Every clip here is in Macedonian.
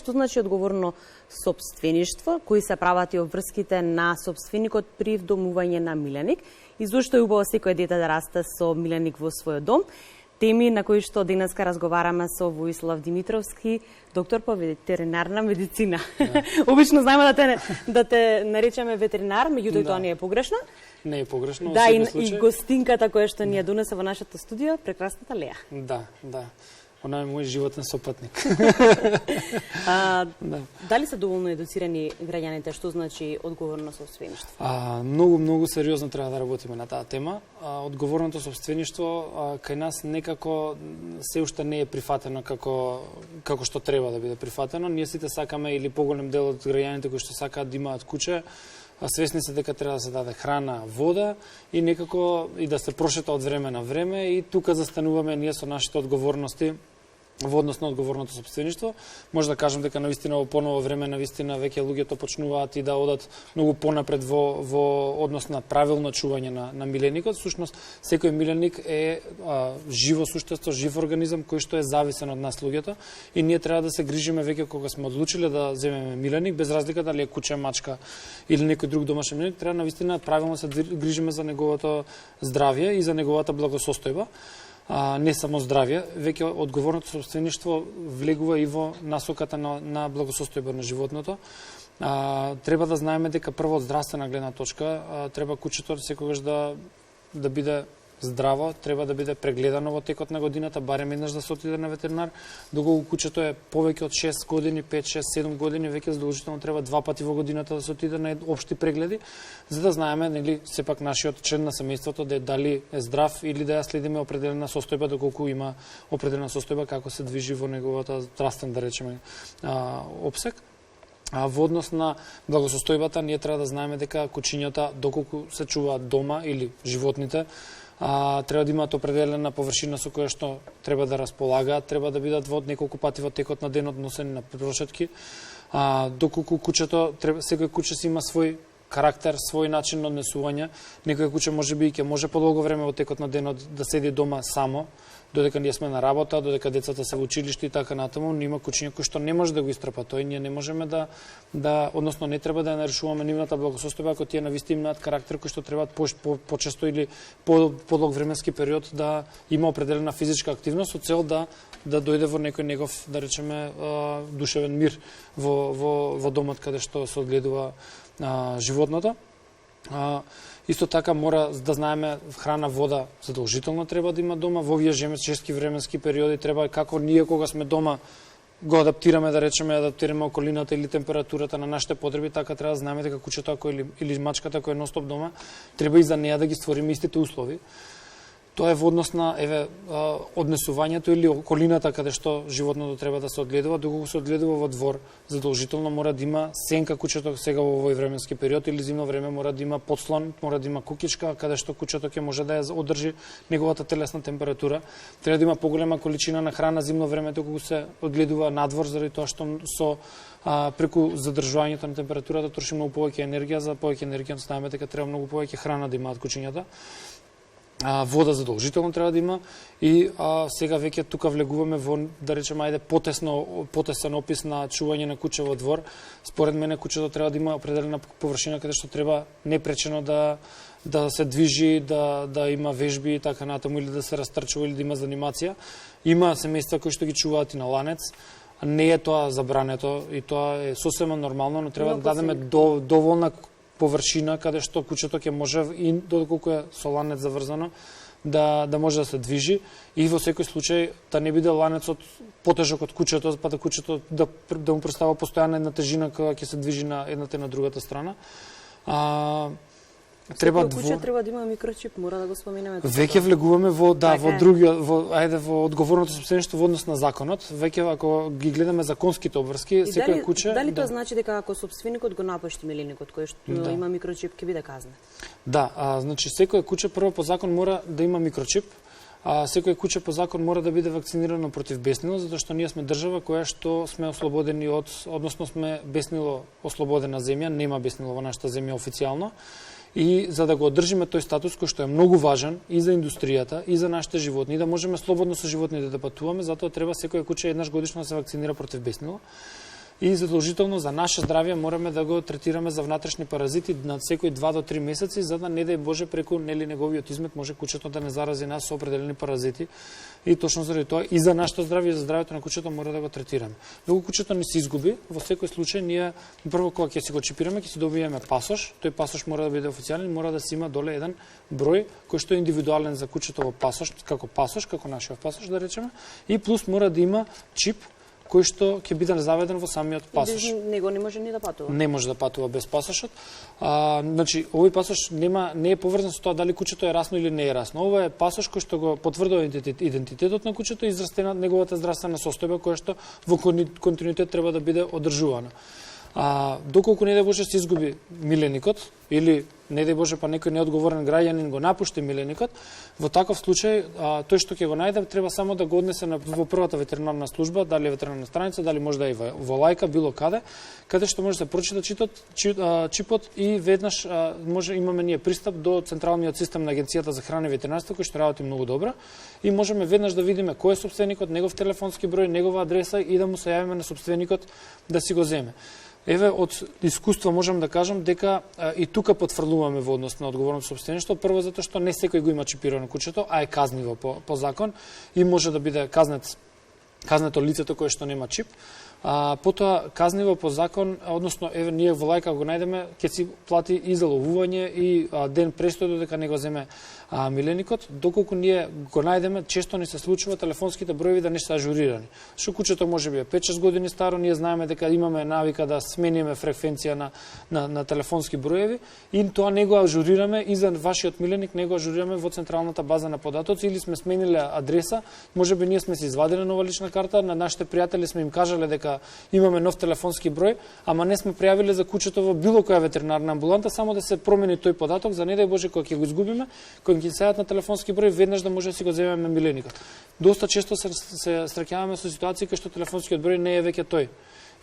Што значи одговорно сопствеништво, кои се прават и обврските на сопственикот при вдомување на миленик и зошто е убаво секој дете да расте со миленик во својот дом. Теми на кои што денеска разговараме со Воислав Димитровски, доктор по ветеринарна медицина. Обично знаеме да те наречеме ветеринар, меѓутоа тоа не е погрешно. Не е погрешно. Да, и гостинката која што ни ја донесе во нашето студио, прекрасната Леа. Да. Она е мој животен сопатник. Дали се доволно едуцирани граѓаните што значи одговорно сопствеништво? Многу сериозно треба да работиме на таа тема. Одговорното сопствеништво кај нас некако се уште не е прифатено како што треба да биде прифатено. Ние сите сакаме, или поголем дел од граѓаните кои што сакаат да имаат куќе, свесни се дека треба да се даде храна, вода и некако и да се прошета од време на време, и тука застануваме ние со нашите одговорности во однос на одговорното сопствеништво. Може да кажам дека навистина во поново време навистина веќе луѓето почнуваат и да одат многу понапред во однос на правилно чување на миленикот. Всушност секој миленик е живо суштество, жив организам кој што е зависен од нас луѓето, и ние треба да се грижиме веќе кога сме одлучиле да земеме миленик, без разлика дали е куќе, мачка или некој друг домашен миленик, треба навистина правилно се грижиме за неговото здравје и за неговата благосостојба. Не само здравје, веќе одговорното сопствеништво влегува и во насоката на благосостојба на животното. Треба да знаеме дека прво од здравствена гледна точка треба куќето секогаш да биде здраво, треба да биде прегледано во текот на годината, барем еднаш да се отиде на ветеринар. Доколку куќето е повеќе од 6 години, 5, 6, 7 години, веќе задолжително треба 2 пати во годината да се отиде на општи прегледи, за да знаеме, нели, сепак нашиот член на семејството дали е здрав или да ја следиме определена состојба, доколку има определена состојба како се движи во неговата здравствен, да речеме, опсек. Во однос на благосостојбата ние треба да знаеме дека кучињата, доколку се чуваат дома или животните, треба да имаат определена површина со која што треба да располагаат, треба да бидат во неколку пати во текот на денот носени на прошетки. Доколку куќето, секој куќе си има свој карактер, свој начин на однесување. Некој куќе можеби ќе може подолго време во текот на денот да седи дома само, додека ние сме на работа, додека децата се во училиште и така натаму, но има кучиња кои што не може да го истрпа тој, ние не можеме односно не треба да ја нарушуваме нивната благосостојба ако тие навистина имаат карактер кој што требаат почесто или подолг временски период да има определена физичка активност со цел да дојде во некој негов, да речеме, душевен мир во домот каде што се одгледува животното. Исто така мора да знаеме храна, вода задолжително треба да има дома. Во овие чести временски периоди треба како ние кога сме дома го адаптираме, да речеме, околината или температурата на нашите потреби, така треба да знаеме дека куќето или мачката која е ностоп дома, треба и за неа да ги створиме истите услови. Тоа е во однос на однесувањето или околината каде што животното треба да се одгледува. Доколку се одгледува во двор, задолжително мора да има сенка куќето сега во овој временски период, или зимно време мора да има подслон, мора да има кукичка каде што куќето ќе може да ја одржи неговата телесна температура. Треба да има поголема количина на храна зимно време доколку се одгледува надвор, заради тоа што преку задржувањето на температурата троши многу повеќе енергија. За повеќе енергија знаеме дека треба многу повеќе храна да имаат кучињата. Вода задолжително треба да има и сега веќе тука влегуваме во, да речеме, потесен опис на чување на куќе во двор. Според мене куќето треба да има определена површина каде што треба непречено да се движи, да има вежби и така натаму, или да се растрчува, или да има занимација. Има семејства кои што ги чуваат и на ланец. Не е тоа забрането и тоа е сосема нормално, но треба да дадеме доволна површина каде што куќето ќе може, и доколку е со ланец заврзано, да може да се движи, и во секој случај да не биде ланецот потежок од куќето, па да куќето да му представува постојана една тежина кога ќе се движи на едната и на другата страна. Куќе треба да има микрочип, мора да го споменеме. Веќе влегуваме во одговорното сопствеништво во однос на законот. Веќе ако ги гледаме законските обврски, секој куќе. Дали тоа значи дека ако сопственикот го напушти миленикот кој што има микрочип ќе биде казнет? Да, значи секој куќе прво по закон мора да има микрочип. Секој куќе по закон мора да биде вакцинирано против беснило, затоа што ние сме држава која што сме ослободени односно сме беснило ослободена земја, нема беснило во нашата земја официјално. И за да го одржиме тој статус кој што е многу важен и за индустријата, и за нашите животни, и да можеме слободно со животните да патуваме, затоа треба секоја куќа еднаш годишно да се вакцинира против беснило. и задолжително за наше здравје мораме да го третираме за внатрешни паразити на секој 2 до 3 месеци, за да не дај Боже преку неговиот измет може кучето да не зарази нас со определени паразити. И точно заради тоа и за нашето здравје и за здравјето на кучето мора да го третираме. Доколку кучето не се изгуби, во секој случај ние прво кога ќе си го чипираме, ќе си добиеме пасош. Тој пасош мора да биде официјален, мора да се има доле еден број кој што е индивидуален за кучето во пасош, како нашиот пасош да речеме, и плюс мора да има чип кој што ќе биде заведен во самиот пасош. И без него не може ни да патува. Не може да патува без пасошот. Значи, овој пасош не е поврзан со тоа дали кучето е расно или не е расно. Ова е пасош кој што го потврдува идентитетот на кучето и израстена неговата здравствена состојба која што во континуитет треба да биде одржувана. Доколку не дај Боже се изгуби миленикот или не дај Боже па некој неодговорен граѓанин го напушти миленикот, во таков случај тој што ќе го најде треба само да го однесе во првата ветеринарна служба, дали е ветеринарна страница, дали може да е во лајка, било каде што може да се прочита чипот и веднаш имаме ние пристап до централниот систем на Агенцијата за храна и ветеринарство кој што работи многу добро и можеме веднаш да видиме кој е сопственикот, негов телефонски број, негова адреса и да му се јавиме на сопственикот да си го земе. Еве, од искуство можам да кажам дека и тука потврлуваме во однос на одговорното сопствеништво, прво затоа што не секој го има чипирано кучето, а е казниво по закон и може да биде казнето лицето кое што нема чип. Потоа казниво по закон, односно еве ние во лајка го најдеме, ќе си плати и заловување и ден престој додека не го земе миленикот. Доколку ние го најдеме, често ни се случува телефонските броеви да не се ажурирани. Што кучето може би е 5-6 години старо, ние знаеме дека имаме навика да смениме фреквенција на телефонски броеви и тоа не го ажурираме и за вашиот миленик не го ажурираме во централната база на податоци или сме смениле адреса, можеби ние сме си извадиле нова лична карта, на нашите пријатели сме им кажале дека имаме нов телефонски број, ама не сме пријавиле за кучето во било која ветеринарна амбуланта, само да се промени тој податок, за не дај Боже кога ќе го изгубиме, кога ќе сеат на телефонски број, веднаш да може да си го земеме миленикот. Доста често се среќаваме со ситуации кај што телефонскиот број не е веќе тој.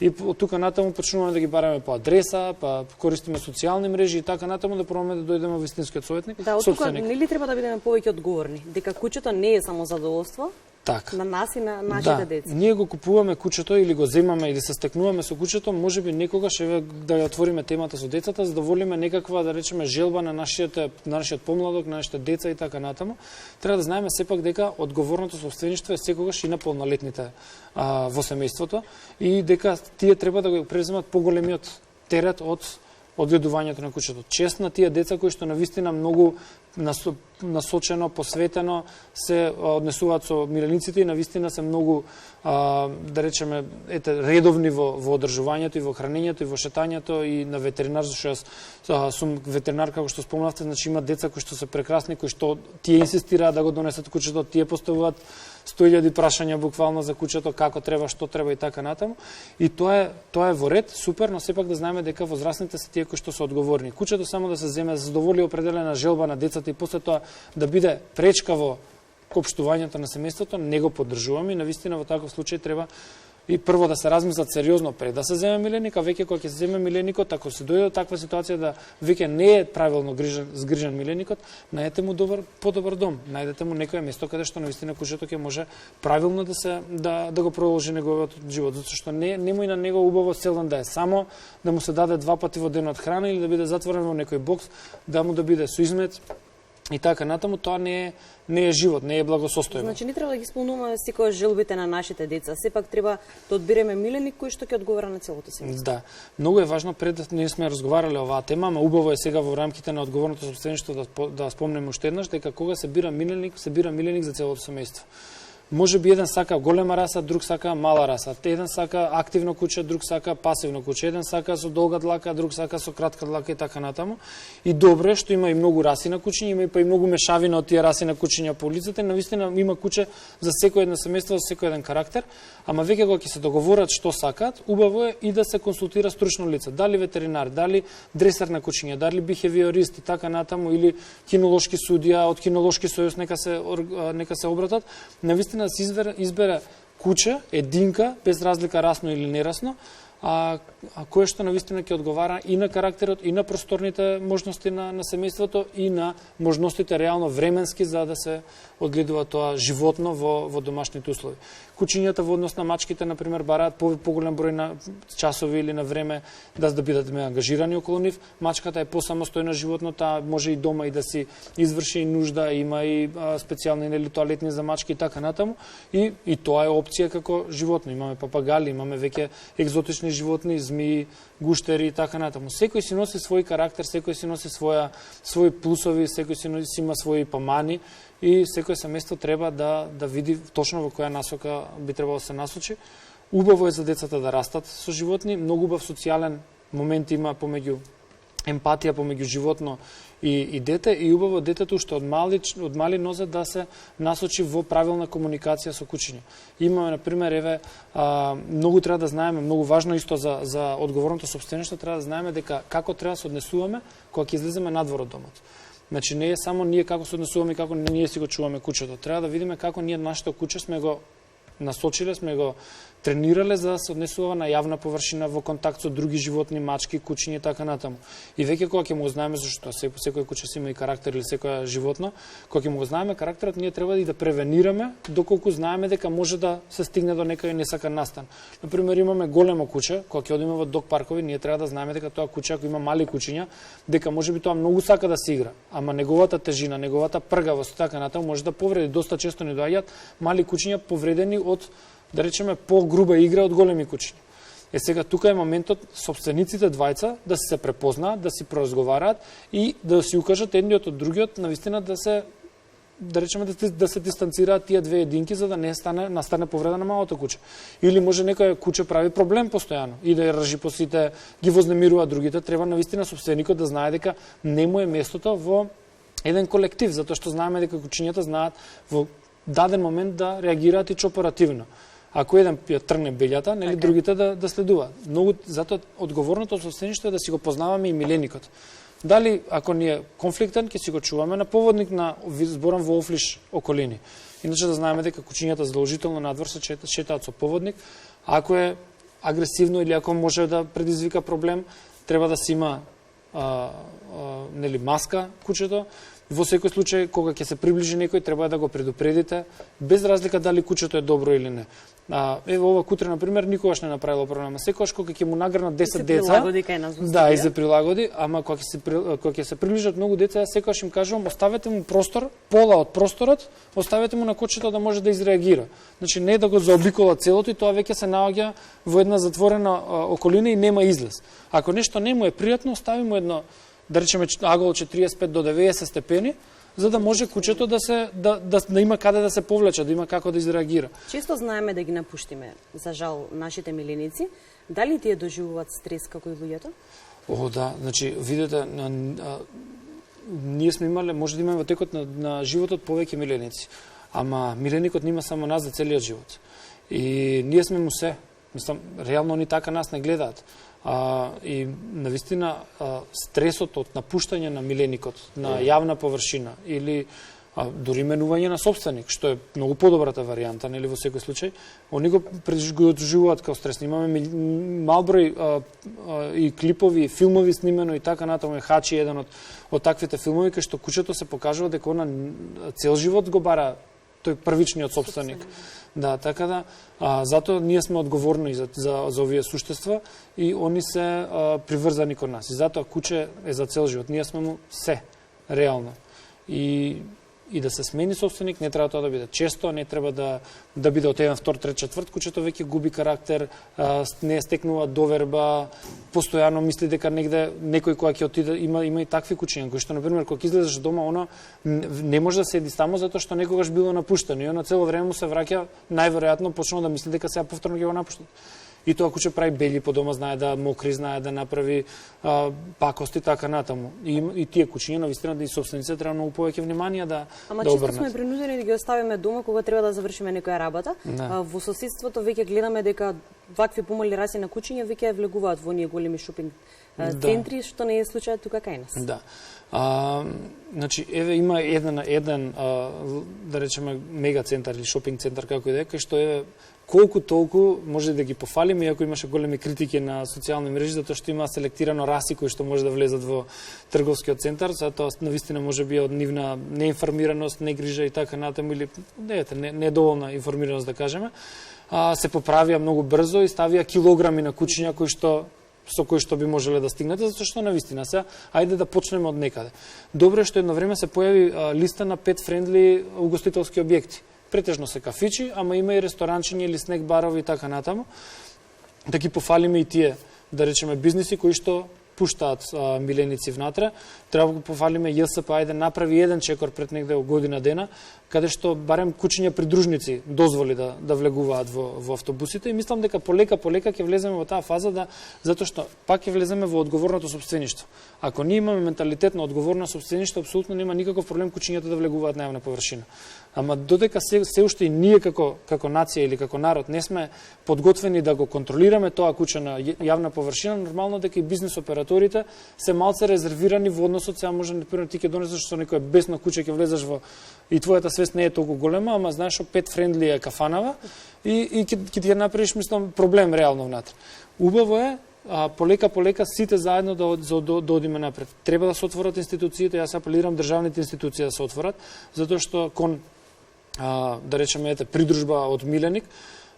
И од тука натаму почнуваме да ги бараме по адреса, па користиме социјални мрежи и така натаму да пробаме да дојдеме во вистинскиот советник. Да, од тука нели треба да бидеме повеќе одговорни, дека кучето не е само задоволство, така. На нас и на нашите деца. Ние го купуваме кучето или го земаме или се стекнуваме со кучето, можеби некогаш да ја отвориме темата со децата, за да волиме некаква, да речеме, желба на нашиот помладок, на нашите деца и така натаму. Треба да знаеме сепак дека одговорното сопствеништво е секогаш и на полнолетните во семејството и дека тие треба да го преземат поголемиот терет од одгледувањето на кучето. Чест на тие деца кои што навистина многу насочено, посветено се однесуваат со милениците и навистина се многу, да речеме, редовни во одржувањето и во хранењето и во шетањето и на ветеринар, зашто јас сум ветеринар, како што спомнавте, значи има деца кои што се прекрасни, кои што тие инсистираат да го донесат кучето, тие поставуваат 100.000 прашања буквално за кучето, како треба, што треба и така натаму. И тоа е во ред, супер, но сепак да знаеме дека возрастните се тие кои што се одговорни. Кучето само да се земе, да задоволи определена желба на децата и после тоа да биде пречка во општувањето на семејството, не го поддржуваме и навистина во таков случај треба и прво да се размислат сериозно пред да се земе миленик, а веќе кога ќе се земе миленикот, ако се дојде до таква ситуација да веќе не е правилно згрижен миленикот, најдете му подобар дом, најдете му некое место каде што навистина кучето ќе може правилно да го продолжи неговиот живот, затоа што нема и на него убаво целен да е само да му се даде 2 пати во денот храна или да биде затворен во некој бокс, да му да биде со измет и така натаму, тоа не е живот, не е благосостојба. Значи не треба да ги исполнуваме секоја желбите на нашите деца, сепак треба да одбереме миленик кој што ќе одговара на целото семејство. Да, многу е важно, пред ние сме разговарале оваа тема, ама убаво е сега во рамките на одговорното сопствеништво да спомнеме уште еднаш дека кога се бира миленик за целото семејство. Може би еден сака голема раса, друг сака мала раса. Еден сака активно куче, друг сака пасивно куче. Еден сака со долга длака, друг сака со кратка длака и така натаму. И добро е што има и многу раси на кучиња, има и многу мешавина од тие раси на кучиња по улицата. Навистина има куче за секој едно семејство, за секој еден карактер, ама веќе кога ќе се договорат што сакаат, убаво е и да се консултира стручно лице, дали ветеринар, дали дресар на кучиња, дали бихевиорист и така натаму или кинолошки судија, од кинолошки сојуз нека се обратат. Навистина да се избере куче, единка, без разлика расно или нерасно, кое што навистина ќе одговара и на карактерот, и на просторните можности на семејството, и на можностите реално временски за да се одгледува тоа животно во домашните услови. Кучињата во однос на мачките, например, бараат поголем број на часови или на време да бидат ангажирани околу нив. Мачката е посамостојно животно, таа може и дома и да си изврши и нужда, има и специјални тоалетни за мачки и така натаму. И тоа е опција како животно. Имаме папагали, имаме веќе екзотични животни, змии, гуштери и така натаму. Секој си носи свој карактер, секој си носи своји плусови, секој си има своји помани и секој семејство треба да види точно во која насока би требало да се насочи. Убаво е за децата да растат со животни, многу убав социјален момент има помеѓу емпатија помеѓу животно и дете, и убаво детето уште од мали нозе да се насочи во правилна комуникација со кучиња. Имаме, например, многу треба да знаеме, многу важно исто за одговорното сопствеништво, треба да знаеме дека како треба да се однесуваме кога ќе излеземе надвор од домот. Значи не е само ние како се однесуваме и како ние си го чуваме кучето. Треба да видиме како ние нашето куче сме го насочиле, сме го тренирале за да се однесува на јавна површина во контакт со други животни, мачки, кучиња и така натаму. И веќе кога ќе му знаеме, зашто секој куче си има и карактер или секоја животно, кога ќе му знаеме карактерот, ние треба и да превенираме доколку знаеме дека може да се стигне до некој несакан настан. Например, имаме големо куче, кога ќе одиме во дог паркови, ние треба да знаеме дека тоа куче, ако има мали кучиња, дека можеби тоа многу сака да се игра, ама неговата тежина, неговата пргавост и така натаму може да повреди. Доста често ни доаѓаат мали кучиња повредени од, да речеме, по-груба игра од големи кучиња. Сега тука е моментот сопствениците двајца да се препознаат, да си поразговараат и да си укажат едниот од другиот, навистина да се, да речеме, да се дистанцираат тие две единки за да не настане повреда на малото куче. Или може некој куче прави проблем постојано и да ја ржи по сите, ги вознемирува другите, треба навистина сопственикот да знае дека не му е местото во еден колектив, затоа што знаеме дека кучињата знаат во даден момент да реагираат и оперативно. Ако еден ја тргне белјата, нели другите да следуваат. Многу затоа одговорното сопствеништво е да си го познаваме и миленикот. Дали ако ни е конфликтен, ќе си го чуваме на поводник на зборам во офлиш околини. Иначе да знаеме дека кучињата задолжително надвор се шетаат со поводник. Ако е агресивно или ако може да предизвика проблем, треба да си има нели маска кучето. Во секој случај, кога ќе се приближи некој, треба да го предупредите, без разлика дали кучето е добро или не. Ево ова кутре, например, никогаш не направило проблема. Секогаш кога ќе му нагрнат 10 деца, да, и се прилагоди, ама кога ќе се приближат многу деца, ја секогаш им кажувам, оставете му простор, пола од просторот, оставете му на кучето да може да изреагира. Значи не да го заобикола целото и тоа веќе се наоѓа во една затворена околина и нема излез. Ако нешто не му е пријатно, остави му едно, да речеме агол 45 до 90 степени, за да може кучето да има каде да се повлече, да има како да изреагира. Често знаеме да ги напуштиме, за жал, нашите миленици. Дали тие доживуваат стрес како и луѓето? О, да, значи, видете, ние сме имале, може да имаме во текот на животот повеќе миленици, ама миленикот нема само нас за целиот живот. И ние сме му се, мислам, реално они така нас не гледаат. И навистина стресот од напуштање на миленикот на јавна површина или дури менување на собственик, што е многу подобрата варијанта, нели во секој случај, они го доживуваат како стрес. Имаме мал број и клипови, и филмови снимено и така натаму. Хачи еден од таквите филмови кај што кучето се покажува дека она цел живот го бара тој првичниот собственик. Да, така да, затоа ние сме одговорни за овие суштества и они се приврзани кон нас. И затоа куче е за цел живот. Ние сме му се, реално. И да се смени собственик, не треба тоа да биде често, не треба да биде од еден, втор, трет, четврт, кучето веќе губи карактер, не стекнува доверба, постојано мисли дека негде некој која ќе отиде, има и такви кучиња, кои што, например, кога излезеш дома, она не може да седи само затоа што некогаш било напуштено и она цело време му се враќа, најверојатно почнува да мисли дека сега повторно ќе го напуштат. И тоа куче прави бели по дома, знае да мокри, знае да направи пакости, така натаму. И тие кучиња, навистина, да и собствениците треба многу повеќе внимание да обрнат. Ама често сме принудени да ги оставиме дома кога треба да завршиме некоја работа. Да. Во соседството веќе гледаме дека вакви помали раси на куќиња веќе влегуваат во оние големи шопинг центри, што не е случајот тука кај нас. Да. Значи, еве има еден да речеме мега центар или шопинг центар како и да е, кај што е колку толку може да ги пофалиме, иако имаше големи критики на социјални мрежи, затоа што има селектирано раси кои што може да влезат во трговскиот центар, затоа навистина може би од нивна неинформираност, негрижа и така натаму, или недоволна информираност да кажеме, се поправија многу брзо и ставија килограми на куќиња со кои што би можеле да стигнете, затоа што навистина се, ајде да почнеме од некаде. Добро е што едно време се појави листа на pet friendly угостителски објекти. Претежно се кафичи, ама има и ресторанчиња или снек барови и така натаму. Да ги пофалиме и тие, да речеме, бизниси кои што пуштаат миленици внатре. Треба да го пофалиме ЈСП, ајде направи еден чекор пред негде година дена, каде што барем куќиња придружници дозволи да влегуваат во автобусите, и мислам дека полека ќе влеземе во таа фаза, затоа што пак ќе влеземе во одговорното сопствеништво. Ако ние имаме менталитет на одговорно сопствеништво, апсолутно нема никаков проблем куќињата да влегуваат на јавна површина. Ама додека се уште и ние како нација или како народ не сме подготвени да го контролираме тоа куќа на јавна површина, нормално дека и бизнис операторите се малце резервирани во односот. Сега може например ти ќе донесеш што некое бесно куќе, ќе влезеш во и твојата свест не е толку голема, ама знаеш што pet friendly е кафанава и ќе ти направиш, мислам, проблем реално внатре. Убаво е полека сите заедно да одиме напред. Треба да се отворат институциите, јас апелирам државните институции да се отворат, затоа што кон да речеме придружба од миленик,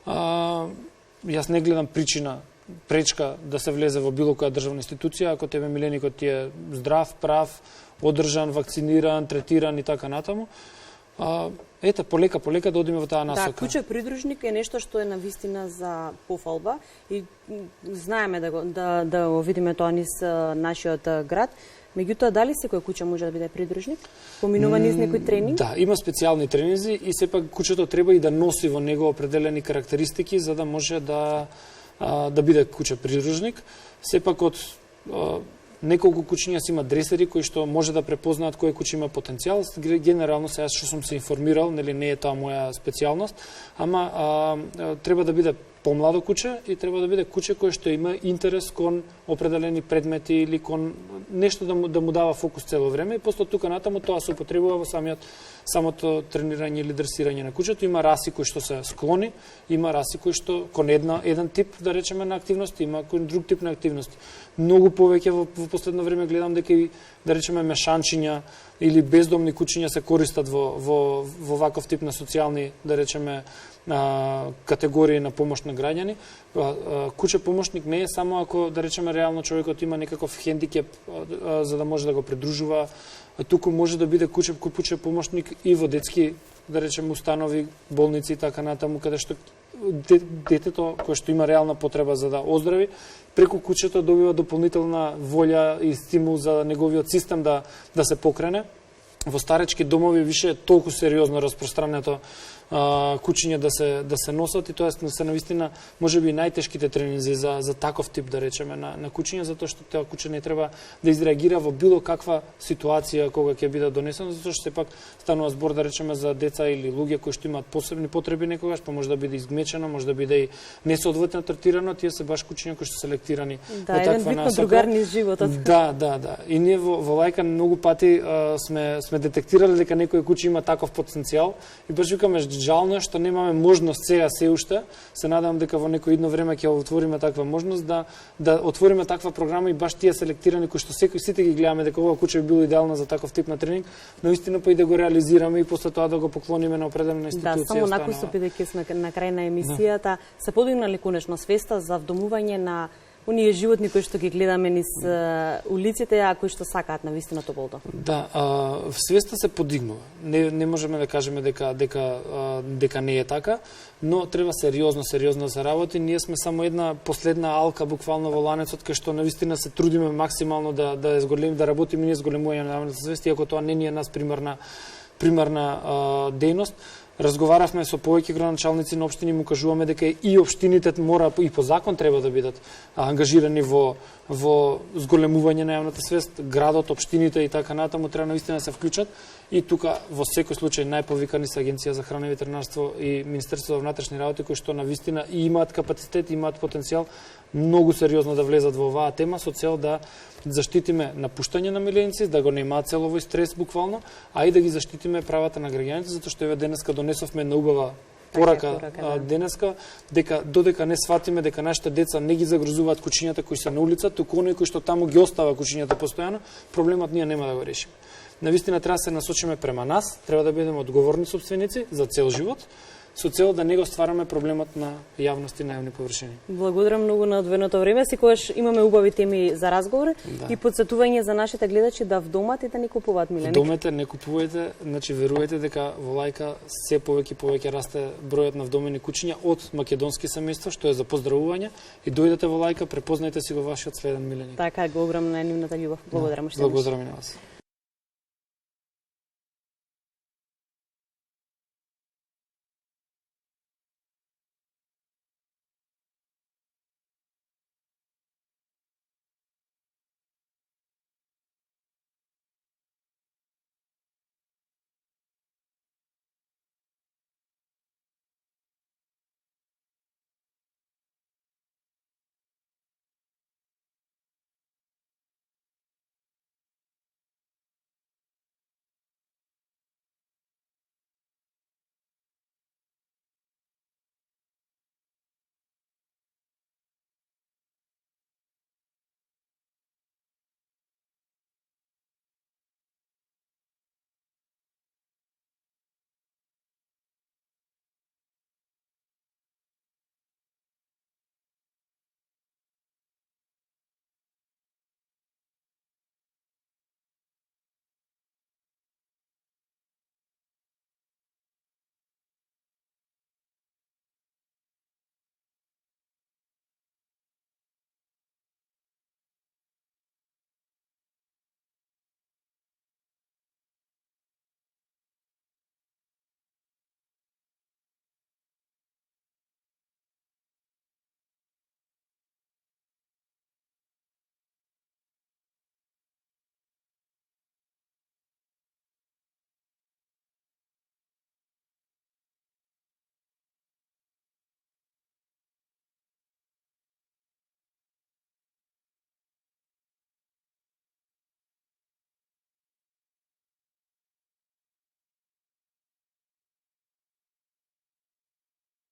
јас не гледам пречка да се влезе во било која државна институција, ако тебе миленикот ти е здрав, прав, одржан, вакциниран, третиран и така натаму. Полека да одиме во таа насока. Да, куќа придружник е нешто што е навистина за пофалба и знаеме да го видиме тоа низ нашиот град. Меѓутоа, дали секоја куќа може да биде придружник? Поминува низ некој тренинг? Да, има специјални тренинзи и сепак куќето треба и да носи во него определени карактеристики за да може да биде куќа придружник. Сепак од неколку куќиња си има дресери кои што може да препознаат кој куќа има потенцијал. Генерално сега што сум се информирал, нели не е тоа моја специјалност, ама треба да биде помладо куќе и треба да биде куќе кое што има интерес кон определени предмети или кон нешто да му дава фокус цело време, и после тука натаму тоа се употребува во самото тренирање или дресирање на куќето. Има раси кои што се склони, има раси кои што кон еден тип, да речеме, на активности, има кон друг тип на активности. Многу повеќе во последно време гледам дека и, да речеме, мешанчиња или бездомни куќиња се користат во ваков тип на социјални, да речеме, категории на помош на граѓани. Куќа помошник не е само ако, да речеме, реално човекот има некаков хендикеп за да може да го придружува, туку може да биде куќа помошник и во детски, да речеме, установи, болници и така натаму, каде што детето кое што има реална потреба за да оздрави, преку куќето добива дополнителна волја и стимул за неговиот систем да се покрене. Во старечки домови више е толку сериозно распространето куќиња да се носат, и тоа се навистина можеби најтешките тренинзи за таков тип, да речеме, на куќиња, затоа што тоа куќе не треба да изреагира во било каква ситуација кога ќе биде донесено, затоа што сепак станува збор, да речеме, за деца или луѓе кои што имаат посебни потреби некогаш, па може да биде изгмечено, може да биде и несоодветно третирано, тие се баш куќиња кои што се селектирани во таква насока. Да, еден вид на другар низ животот. Да. И ние во Лајка многу пати сме детектирали дека некој куќа има таков потенцијал и баш викаме, жално е што немаме можност сега се уште. Се надевам дека во некој идно време ќе отвориме таква можност да отвориме таква програма и баш тие селектирани кои што сите ги гледаме дека ова куќа би било идеално за таков тип на тренинг, наистина па и да го реализираме и после тоа да го поклониме на определена институција. Да, само накој се бидејќи сме на крај на емисијата, се подигнали конечно свеста за вдомување на оние животни кои што ги гледаме низ улиците, а кои што сакаат навистина тополто. Да, свеста се подигнува. Не можеме да кажеме дека не е така, но треба сериозно да се работи. Ние сме само една последна алка буквално во ланецот кај што навистина се трудиме максимално да работиме ние зголемување на јавната свест, иако тоа не ни е нас примарна дејност. Разговаравме со повеќе градоначалници на општини, му кажуваме дека и општините мора и по закон треба да бидат ангажирани во зголемување на јавната свест, градот, општините и така натаму треба наистина да се вклучат. И тука во секој случај најповикани се Агенција за храна и ветеринарство и Министерството за внатрешни работи, кои што навистина и имаат капацитет, имаат потенцијал многу сериозно да влезат во оваа тема со цел да заштитиме напуштање на миленици, да го немаат целово стрес буквално, а и да ги заштитиме правата на граѓаните, затоа што еве денеска донесовме една убава порака денеска, дека додека не сватиме дека нашите деца не ги загрозуваат кучињата кои се на улица, туку оние кои што таму ги остава кучињата постојано, проблемот ние нема да го решиме. Навистина треба да се насочиме према нас, треба да бидеме одговорни сопственици за цел живот, со цел да не го ствараме проблемот на јавност и на јавни површини. Благодарам многу на одвоеното време. Секогаш имаме убави теми за разговор и потсетување за нашите гледачи да вдомат и да не купуваат миленик. Вдомете, не купувајте, значи верувајте дека во Лајка се повеќе расте бројот на вдомени кучиња од македонски семејства, што е за поздравување, и дојдете во Лајка, препознајте си го вашиот следен миленик. Така е, го огромна е нивната љубов. Благодарам уште. Благодарам и на вас.